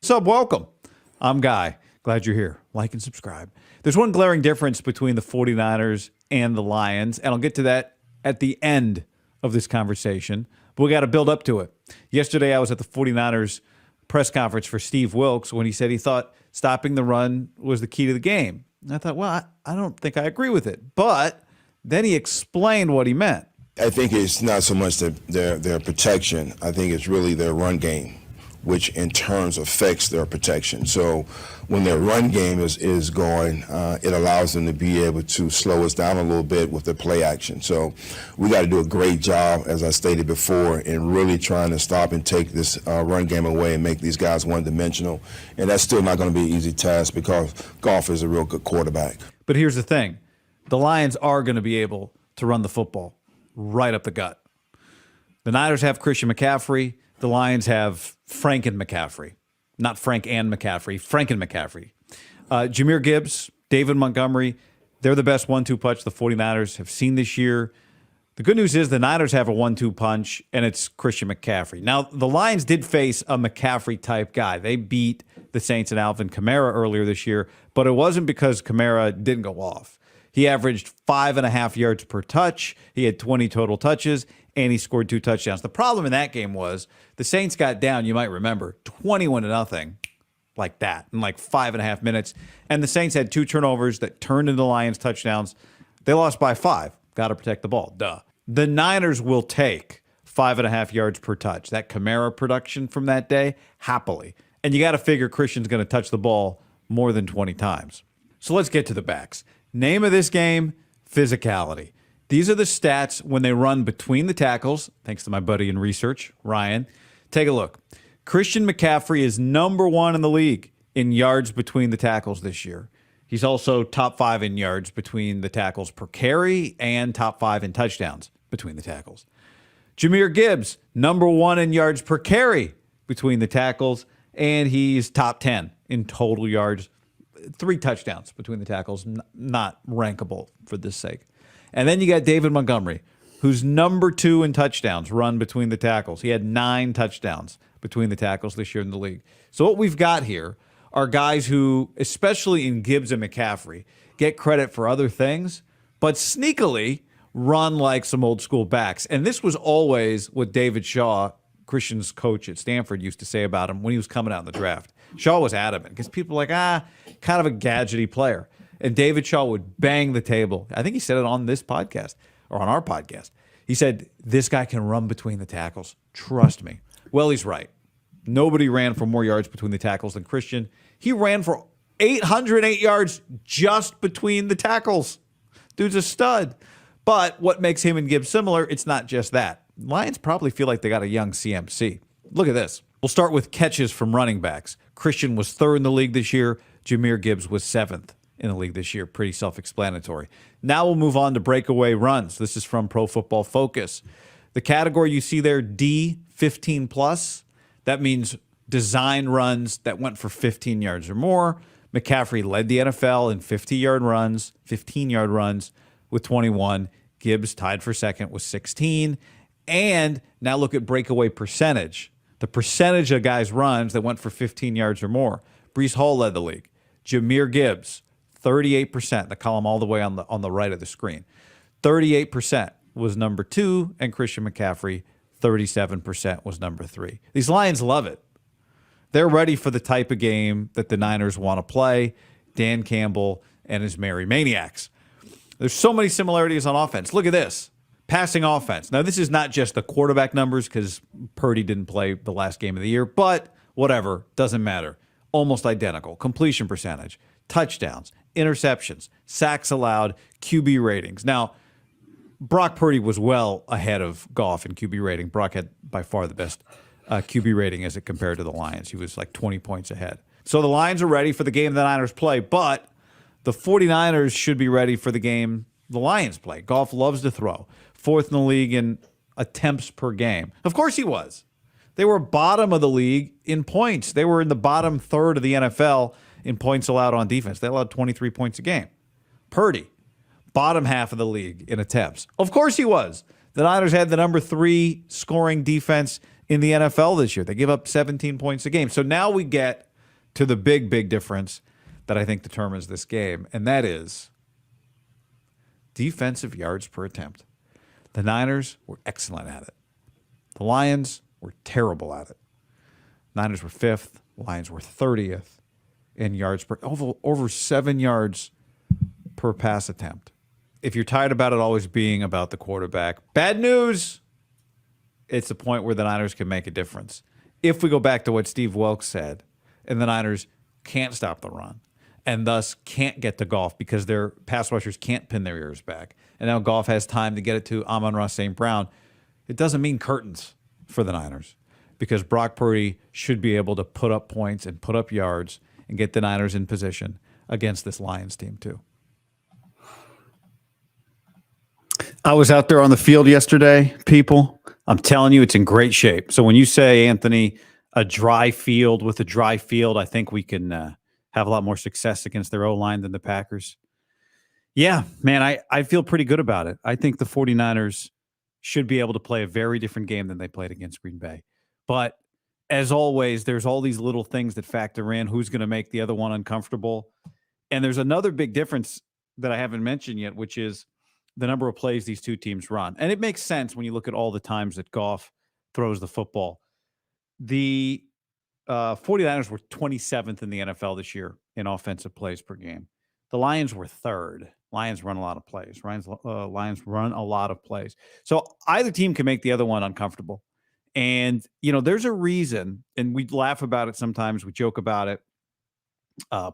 What's up? Welcome. I'm Guy. Glad you're here. Like and subscribe. There's one glaring difference between the 49ers and the Lions, and I'll get to that at the end of this conversation, but we got to build up to it. Yesterday, I was at the 49ers press conference for Steve Wilks when he said he thought stopping the run was the key to the game. And I thought, well, I don't think I agree with it. But then he explained what he meant. I think it's not so much their protection. I think it's really their run game, which in turns affects their protection. So when their run game is going, it allows them to be able to slow us down a little bit with their play action. So we got to do a great job, as I stated before, in really trying to stop and take this run game away and make these guys one-dimensional. And that's still not going to be an easy task because Goff is a real good quarterback. But here's the thing. The Lions are going to be able to run the football right up the gut. The Niners have Christian McCaffrey. The Lions have Frank and McCaffrey. Not Frank and McCaffrey, Frank and McCaffrey. Jahmyr Gibbs, David Montgomery, they're the best 1-2 punch the 49ers have seen this year. The good news is the Niners have a 1-2 punch, and it's Christian McCaffrey. Now, the Lions did face a McCaffrey-type guy. They beat the Saints and Alvin Kamara earlier this year, but it wasn't because Kamara didn't go off. He averaged 5.5 yards per touch. He had 20 total touches, and he scored 2 touchdowns. The problem in that game was the Saints got down, you might remember, 21-0, like that, in like 5.5 minutes. And the Saints had 2 turnovers that turned into Lions touchdowns. They lost by 5. Got to protect the ball. Duh. The Niners will take 5.5 yards per touch. That Kamara production from that day, happily. And you got to figure Christian's going to touch the ball more than 20 times. So let's get to the backs. Name of this game, physicality. These are the stats when they run between the tackles, thanks to my buddy in research, Ryan. Take a look. Christian McCaffrey is number 1 in the league in yards between the tackles this year. He's also top 5 in yards between the tackles per carry and top 5 in touchdowns between the tackles. Jahmyr Gibbs, number 1 in yards per carry between the tackles, and he's top 10 in total yards. 3 touchdowns between the tackles, not rankable for this sake. And then you got David Montgomery, who's number 2 in touchdowns run between the tackles. He had 9 touchdowns between the tackles this year in the league. So what we've got here are guys who, especially in Gibbs and McCaffrey, get credit for other things, but sneakily run like some old school backs. And this was always what David Shaw, Christian's coach at Stanford, used to say about him when he was coming out in the draft. Shaw was adamant because people were like, kind of a gadgety player. And David Shaw would bang the table. I think he said it on this podcast or on our podcast. He said, this guy can run between the tackles. Trust me. Well, he's right. Nobody ran for more yards between the tackles than Christian. He ran for 808 yards just between the tackles. Dude's a stud. But what makes him and Gibbs similar, it's not just that. Lions probably feel like they got a young CMC. Look at this. We'll start with catches from running backs. Christian was 3rd in the league this year. Jahmyr Gibbs was 7th in the league this year. Pretty self-explanatory. Now we'll move on to breakaway runs. This is from Pro Football Focus. The category you see there, D, 15 plus, that means design runs that went for 15 yards or more. McCaffrey led the NFL in 15-yard runs with 21. Gibbs tied for second with 16. And now look at breakaway percentage. The percentage of guys' runs that went for 15 yards or more. Breece Hall led the league. Jahmyr Gibbs, 38%. The column all the way on the right of the screen. 38% was number 2, and Christian McCaffrey, 37% was number 3. These Lions love it. They're ready for the type of game that the Niners want to play. Dan Campbell and his Merry Maniacs. There's so many similarities on offense. Look at this. Passing offense. Now, this is not just the quarterback numbers because Purdy didn't play the last game of the year, but whatever, doesn't matter. Almost identical. Completion percentage, touchdowns, interceptions, sacks allowed, QB ratings. Now, Brock Purdy was well ahead of Goff in QB rating. Brock had by far the best QB rating as it compared to the Lions. He was like 20 points ahead. So the Lions are ready for the game the Niners play, but the 49ers should be ready for the game the Lions play. Goff loves to throw. 4th in the league in attempts per game. Of course he was. They were bottom of the league in points. They were in the bottom third of the NFL in points allowed on defense. They allowed 23 points a game. Purdy, bottom half of the league in attempts. Of course he was. The Niners had the number 3 scoring defense in the NFL this year. They give up 17 points a game. So now we get to the big difference that I think determines this game, and that is defensive yards per attempt. The Niners were excellent at it. The Lions were terrible at it. Niners were 5th. Lions were 30th in yards per over 7 yards per pass attempt. If you're tired about it always being about the quarterback, bad news. It's the point where the Niners can make a difference. If we go back to what Steve Wilks said, and the Niners can't stop the run, and thus can't get to Goff because their pass rushers can't pin their ears back, and now Goff has time to get it to Amon-Ra St. Brown, it doesn't mean curtains for the Niners because Brock Purdy should be able to put up points and put up yards and get the Niners in position against this Lions team too. I was out there on the field yesterday, people. I'm telling you, it's in great shape. So when you say, Anthony, a dry field with a dry field, I think we can have a lot more success against their O-line than the Packers. Yeah, man, I feel pretty good about it. I think the 49ers should be able to play a very different game than they played against Green Bay. But as always, there's all these little things that factor in who's going to make the other one uncomfortable. And there's another big difference that I haven't mentioned yet, which is the number of plays these two teams run. And it makes sense when you look at all the times that Goff throws the football. The 49ers were 27th in the NFL this year in offensive plays per game. The Lions were 3rd. Lions run a lot of plays. Lions run a lot of plays. So either team can make the other one uncomfortable. And, there's a reason, and we laugh about it sometimes. We joke about it,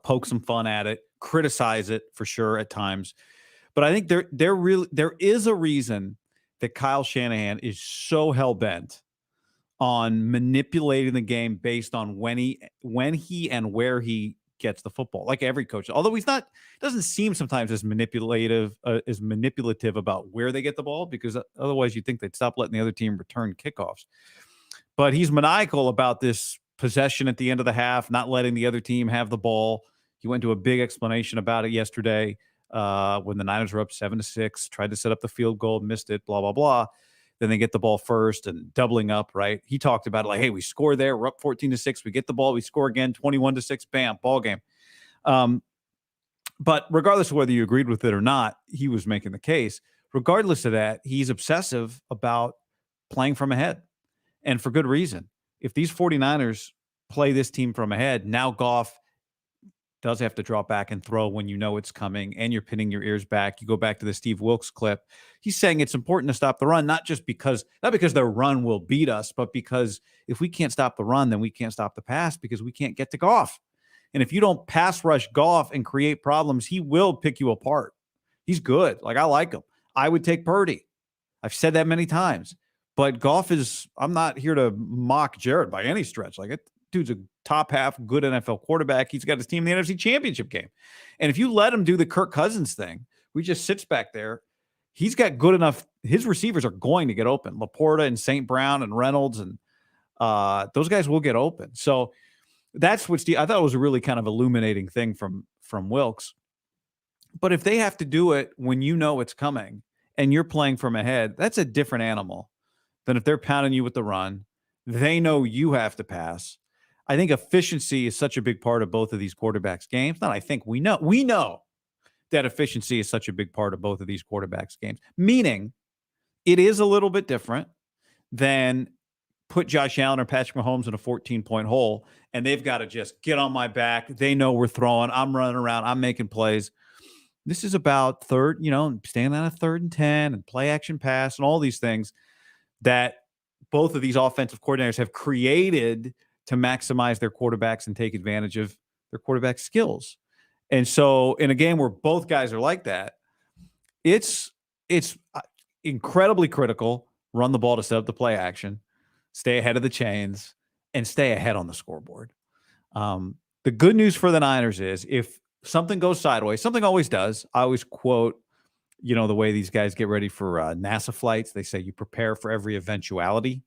poke some fun at it, criticize it for sure at times. But I think there is a reason that Kyle Shanahan is so hell-bent on manipulating the game based on when he and where he gets the football, like every coach. Although doesn't seem sometimes as manipulative about where they get the ball, because otherwise you'd think they'd stop letting the other team return kickoffs. But he's maniacal about this possession at the end of the half, not letting the other team have the ball. He went to a big explanation about it yesterday when the Niners were up 7-6, tried to set up the field goal, missed it, blah, blah, blah. Then they get the ball first and doubling up, right? He talked about it like, hey, we score there. We're up 14-6. We get the ball. We score again, 21-6. Bam, ball game. But regardless of whether you agreed with it or not, he was making the case. Regardless of that, he's obsessive about playing from ahead. And for good reason. If these 49ers play this team from ahead, now Goff does have to draw back and throw when you know it's coming and you're pinning your ears back. You go back to the Steve Wilks clip. He's saying it's important to stop the run, not because their run will beat us, but because if we can't stop the run, then we can't stop the pass because we can't get to Goff. And if you don't pass rush Goff and create problems, he will pick you apart. He's good. Like, I like him. I would take Purdy. I've said that many times. But Goff I'm not here to mock Jared by any stretch. Like, dude's a top half good NFL quarterback. He's got his team in the NFC Championship game. And if you let him do the Kirk Cousins thing, he just sits back there. He's got good enough. His receivers are going to get open. Laporta and St. Brown and Reynolds and those guys will get open. So that's what I thought was a really kind of illuminating thing from Wilks. But if they have to do it when you know it's coming and you're playing from ahead, that's a different animal than if they're pounding you with the run. They know you have to pass. I think efficiency is such a big part of both of these quarterbacks' games. Not I think, we know that efficiency is such a big part of both of these quarterbacks' games, meaning it is a little bit different than put Josh Allen or Patrick Mahomes in a 14-point hole, and they've got to just get on my back. They know we're throwing. I'm running around. I'm making plays. This is about staying on a 3rd and 10 and play action pass and all these things that both of these offensive coordinators have created to maximize their quarterbacks and take advantage of their quarterback skills. And so in a game where both guys are like that, it's incredibly critical. Run the ball to set up the play action, stay ahead of the chains, and stay ahead on the scoreboard. The good news for the Niners is if something goes sideways, something always does. I always quote, the way these guys get ready for NASA flights. They say you prepare for every eventuality.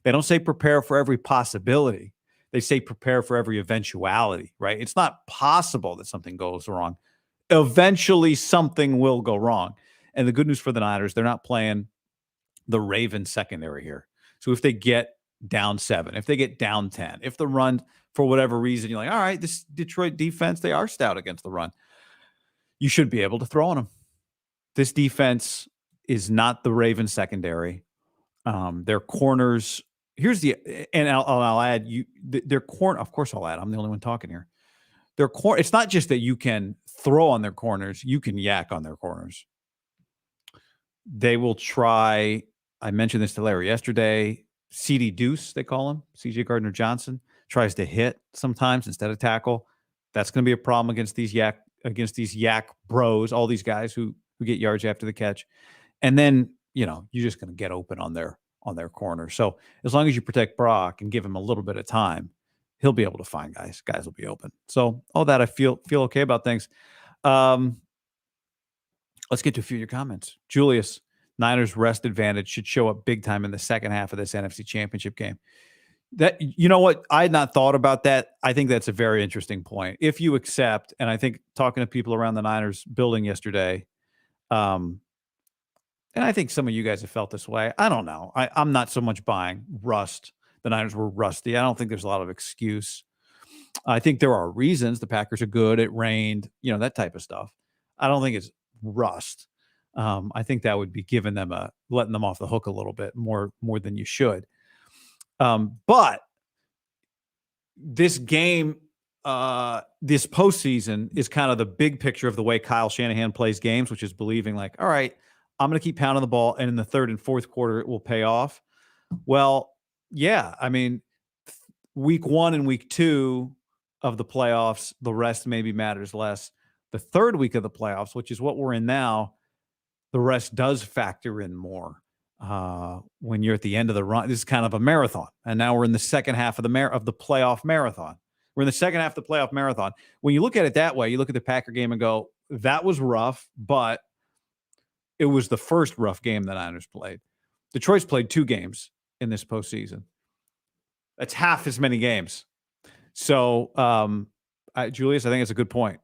They don't say prepare for every possibility. They say prepare for every eventuality, right? It's not possible that something goes wrong. Eventually, something will go wrong. And the good news for the Niners, they're not playing the Ravens secondary here. So if they get down 7, if they get down 10, if the run, for whatever reason, you're like, all right, this Detroit defense, they are stout against the run. You should be able to throw on them. This defense is not the Ravens secondary. Their corners, and I'll add, their corner, of course I'll add, I'm the only one talking here. It's not just that you can throw on their corners, you can yak on their corners. They will try, I mentioned this to Larry yesterday, CD Deuce, they call him, CJ Gardner-Johnson, tries to hit sometimes instead of tackle. That's going to be a problem against these yak bros, all these guys who get yards after the catch. And then, you're just going to get open on their corner. So as long as you protect Brock and give him a little bit of time, he'll be able to find guys. Guys will be open. So all that, I feel okay about things. Let's get to a few of your comments. Julius, Niners rest advantage should show up big time in the second half of this NFC Championship game. That, you know what? I had not thought about that. I think that's a very interesting point. If you accept, and I think talking to people around the Niners building yesterday, and I think some of you guys have felt this way. I don't know. I'm not so much buying rust. The Niners were rusty. I don't think there's a lot of excuse. I think there are reasons. The Packers are good. It rained, that type of stuff. I don't think it's rust. I think that would be giving them letting them off the hook a little bit more than you should. But this game, this postseason is kind of the big picture of the way Kyle Shanahan plays games, which is believing like, all right, I'm going to keep pounding the ball, and in the third and fourth quarter, it will pay off. Well, yeah, I mean, week 1 and week 2 of the playoffs, the rest maybe matters less. The third week of the playoffs, which is what we're in now, the rest does factor in more. When you're at the end of the run, this is kind of a marathon, and now we're in the second half of the playoff marathon. We're in the second half of the playoff marathon. When you look at it that way, you look at the Packer game and go, that was rough, but it was the first rough game the Niners played. Detroit's played 2 games in this postseason. That's half as many games. So, Julius, I think it's a good point.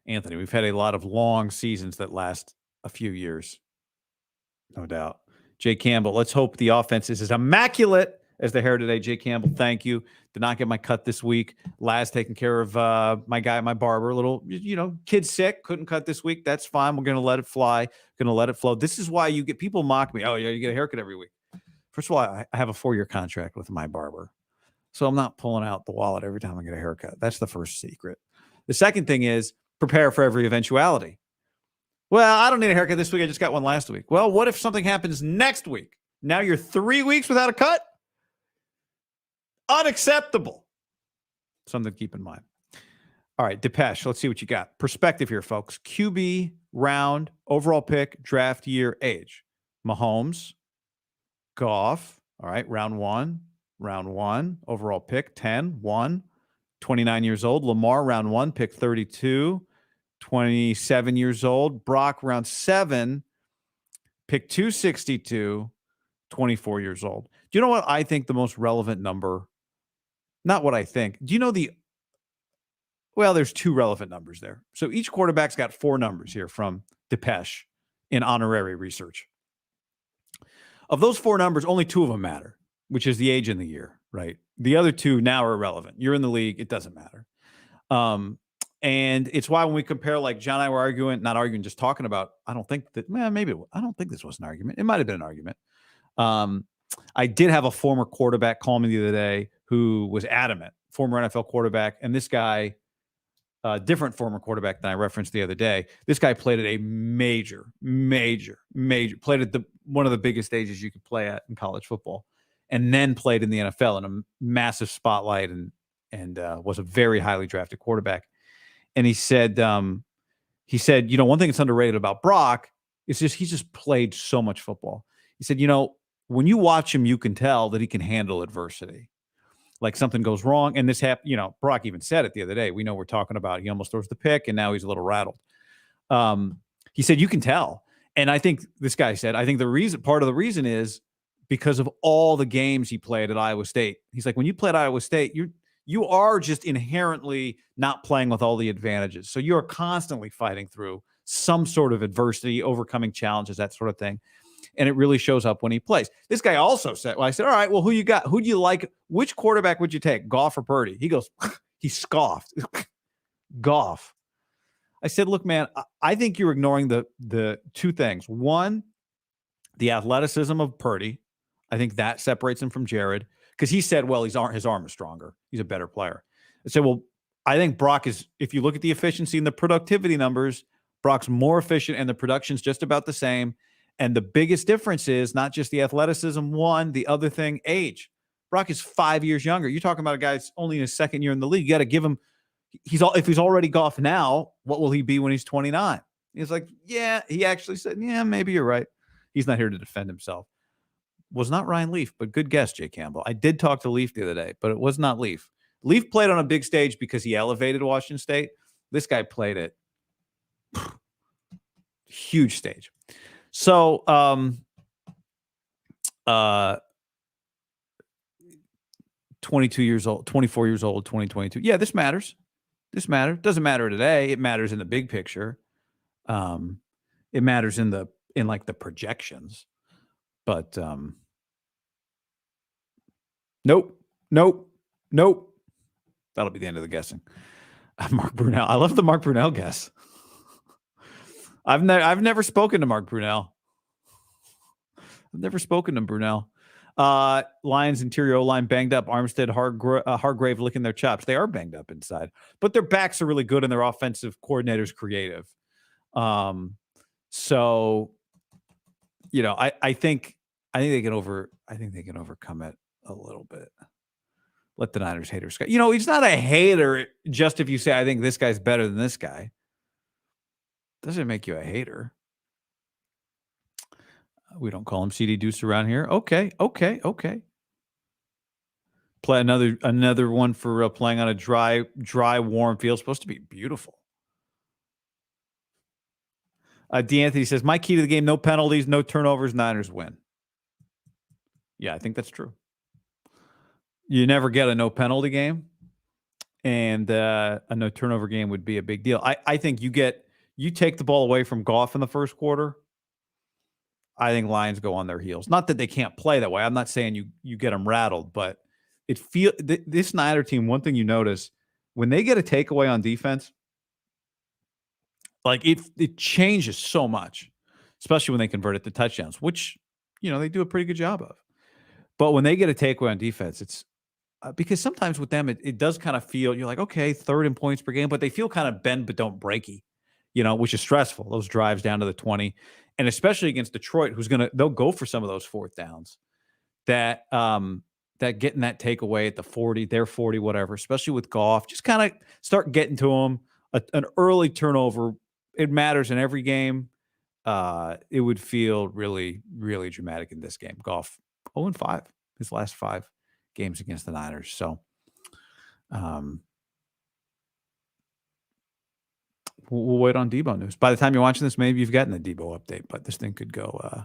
Anthony, we've had a lot of long seasons that last a few years. No doubt. Jay Campbell, let's hope the offense is as immaculate as the hair today. Jay Campbell, thank you. Did not get my cut this week. Laz taking care of my guy, my barber. A little, kid sick, couldn't cut this week. That's fine. We're going to let it fly. Going to let it flow. This is why you get people mock me. Oh, yeah, you get a haircut every week. First of all, I have a 4-year contract with my barber. So I'm not pulling out the wallet every time I get a haircut. That's the first secret. The second thing is prepare for every eventuality. Well, I don't need a haircut this week. I just got one last week. Well, what if something happens next week? Now you're 3 weeks without a cut? Unacceptable. Something to keep in mind. All right, Depeche, let's see what you got. Perspective here, folks. QB, round, overall pick, draft year, age. Mahomes, Goff, all right, round one, overall pick, 10, 1, 29 years old. Lamar, round 1, pick 32, 27 years old. Brock, round 7, pick 262, 24 years old. Do you know what I think the most relevant number? Not what I think. Do you know there's 2 relevant numbers there. So each quarterback's got 4 numbers here from Depeche in honorary research. Of those 4 numbers, only 2 of them matter, which is the age and the year, right? The other 2 now are irrelevant. You're in the league. It doesn't matter. And it's why when we compare, like John and I were not arguing, just talking about, I don't think this was an argument. It might've been an argument. I did have a former quarterback call me the other day who was adamant, former NFL quarterback. And this guy, different former quarterback than I referenced the other day. This guy played at a major, played at one of the biggest stages you could play at in college football, and then played in the NFL in a massive spotlight and was a very highly drafted quarterback. And he said, one thing that's underrated about Brock is he's just played so much football. He said, when you watch him, you can tell that he can handle adversity. Like something goes wrong, and this happened. Brock even said it the other day. We know we're talking about. He almost throws the pick, and now he's a little rattled. He said you can tell, and I think this guy said I think part of the reason is because of all the games he played at Iowa State. He's like, when you play at Iowa State, you are just inherently not playing with all the advantages, so you are constantly fighting through some sort of adversity, overcoming challenges, that sort of thing. and it really shows up when he plays. This guy also said, well, I said, all right, well, who you got? Who do you like? Which quarterback would you take, Goff or Purdy? He goes, he scoffed. Goff. I said, look, man, I think you're ignoring the two things. One, the athleticism of Purdy. I think that separates him from Jared, because he said, well, his arm is stronger. He's a better player. I said, well, I think Brock is, if you look at the efficiency and the productivity numbers, Brock's more efficient and the production's just about the same. And the biggest difference is not just the athleticism, one, the other thing, age. Brock is 5 years younger. You're talking about a guy that's only in his second year in the league. You got to give him, if he's already Goff now, what will he be when he's 29? He's like, yeah, he actually said, yeah, maybe you're right. He's not here to defend himself. Was not Ryan Leaf, but good guess, Jay Campbell. I did talk to Leaf the other day, but it was not Leaf. Leaf played on a big stage because he elevated Washington State. This guy played it. Huge stage. So, 22 years old, 24 years old, 2022. Yeah, this matters. This matters. Doesn't matter today. It matters in the big picture. It matters in like the projections. But nope. That'll be the end of the guessing. Mark Brunell. I love the Mark Brunell guess. I've never spoken to Mark Brunell. I've never spoken to Brunell. Lions interior O-line banged up. Armstead, Hargrave licking their chops. They are banged up inside, but their backs are really good and their offensive coordinator's creative. So, you know, I think they can overcome it a little bit. Let the Niners haters go. You know, he's not a hater just if you say, I think this guy's better than this guy. Doesn't make you a hater. We don't call him CD Deuce around here. Okay. Play another one for playing on a dry, warm field. Supposed to be beautiful. D'Anthony says, my key to the game, no penalties, no turnovers, Niners win. Yeah, I think that's true. You never get a no penalty game, and a no turnover game would be a big deal. I think you take the ball away from Goff in the first quarter, I think Lions go on their heels. Not that they can't play that way. I'm not saying you get them rattled, but this Niner team, one thing you notice, when they get a takeaway on defense, like it changes so much, especially when they convert it to touchdowns, which, you know, they do a pretty good job of. But when they get a takeaway on defense, it's because sometimes with them, it does kind of feel, you're like, okay, third in points per game, but they feel kind of bend but don't breaky, you know, which is stressful. Those drives down to the 20, and especially against Detroit, they'll go for some of those fourth downs that getting that takeaway at the 40, their 40, whatever, especially with Goff, just kind of start getting to them. An early turnover, it matters in every game. It would feel really, really dramatic in this game. Goff 0-5, his last 5 games against the Niners. So we'll wait on Debo news. By the time you're watching this, maybe you've gotten the Debo update, but this thing could go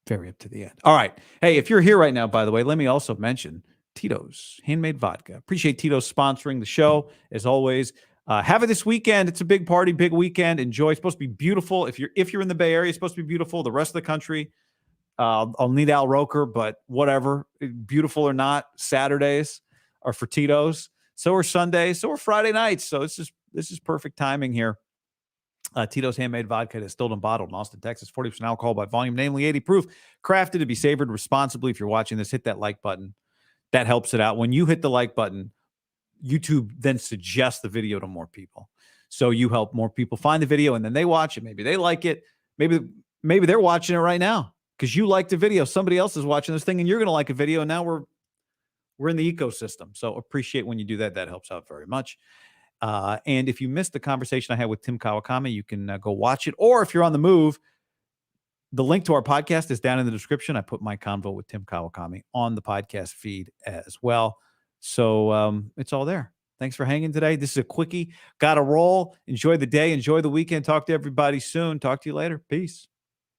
very up to the end. All right. Hey, if you're here right now, by the way, let me also mention Tito's Handmade Vodka. Appreciate Tito's sponsoring the show, as always. Have it this weekend. It's a big party, big weekend. Enjoy. It's supposed to be beautiful. If you're in the Bay Area, it's supposed to be beautiful. The rest of the country, I'll need Al Roker, but whatever. Beautiful or not, Saturdays are for Tito's. So are Sundays. So are Friday nights. So this is perfect timing here. Tito's Handmade Vodka, distilled and bottled in Austin, Texas. 40% alcohol by volume, namely 80 proof. Crafted to be savored responsibly. If you're watching this, hit that like button. That helps it out. When you hit the like button, YouTube then suggests the video to more people. So you help more people find the video, and then they watch it. Maybe they like it. Maybe they're watching it right now because you liked the video. Somebody else is watching this thing, and you're going to like a video. And now we're in the ecosystem. So appreciate when you do that. That helps out very much. And if you missed the conversation I had with Tim Kawakami, you can go watch it. Or if you're on the move, the link to our podcast is down in the description. I put my convo with Tim Kawakami on the podcast feed as well. So it's all there. Thanks for hanging today. This is a quickie. Got to roll. Enjoy the day. Enjoy the weekend. Talk to everybody soon. Talk to you later. Peace.